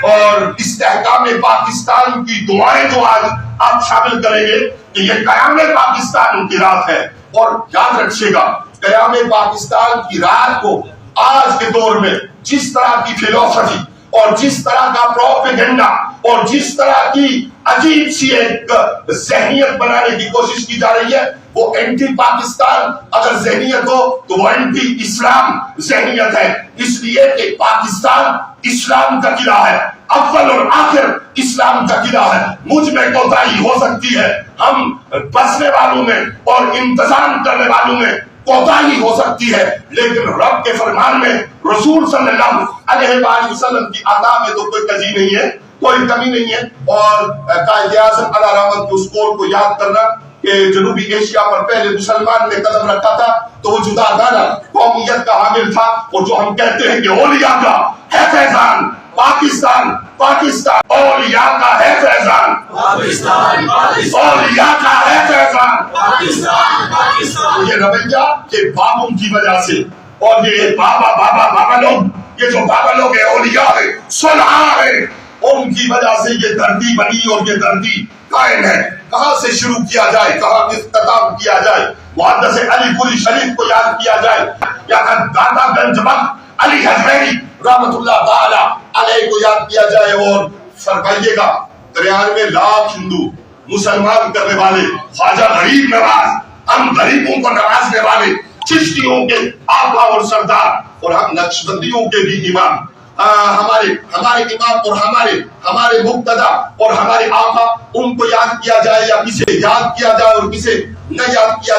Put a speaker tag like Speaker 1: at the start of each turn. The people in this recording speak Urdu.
Speaker 1: اور استحکام پاکستان کی دعائیں جو آج آپ شامل کریں گے کہ یہ قیام پاکستان کی رات ہے. اور یاد رکھیے گا قیام پاکستان کی رات کو آج کے دور میں جس طرح کی فلسفی اور جس طرح کا پروپیگنڈا اور جس طرح کی عجیب سی ایک ذہنیت بنانے کی کوشش کی جا رہی ہے، وہ اینٹی پاکستان اگر ذہنیت ہو تو وہ اینٹی اسلام ذہنیت ہے. اس لیے کہ پاکستان اسلام کا قلعہ ہے، اول اور آخر اسلام کا قلعہ ہے. مجھ میں کوتاہی ہو سکتی ہے، ہم بسنے والوں میں اور انتظام کرنے والوں میں کوتاہی ہو سکتی ہے، لیکن رب کے فرمان میں، رسول صلی اللہ علیہ وآلہ وسلم کی آداب میں تو کوئی کمی نہیں ہے، کوئی کمی نہیں ہے. اور قائد اعظم علی رحمت کے اس قول کو یاد کرنا کہ جنوبی ایشیا پر پہلے مسلمان نے قدم رکھا تھا تو وہ جدا گانا قومیت کا حامل تھا، اور جو ہم کہتے ہیں کہ اولیاء کا ہے فیضان پاکستان، پاکستان اولیاء کا ہے فیضان پاکستان، اولیاء کا ہے فیضان پاکستان. یہ رویہ یہ بابوں کی وجہ سے، اور یہ بابا لوگ، یہ جو بابا لوگ ہیں اولیاء ہیں صلحاء ہیں، ان کی وجہ سے یہ دھرتی بنی اور یہ دھرتی قائم ہے. کہاں سے شروع کیا جائے، کہاں اختتام کیا جائے؟ محدث علی پوری شریف کو یاد کیا جائے، یا دادا گنج وقت علی حجویری رحمت اللہ تعالی علیہ کو یاد کیا جائے. اور فرمائیے گا 93 لاکھ ہندو مسلمان کرنے والے خواجہ غریب نواز، ہم غریبوں کو نوازنے والے چشتیوں کے آقا اور سردار، اور ہم نقشبندیوں کے بھی امام، ہمارے امام اور ہمارے مقتدا اور ہمارے آقا، ان کو یاد کیا جائے یا کسے یاد کیا جائے اور کسے نہ یاد کیا جائے.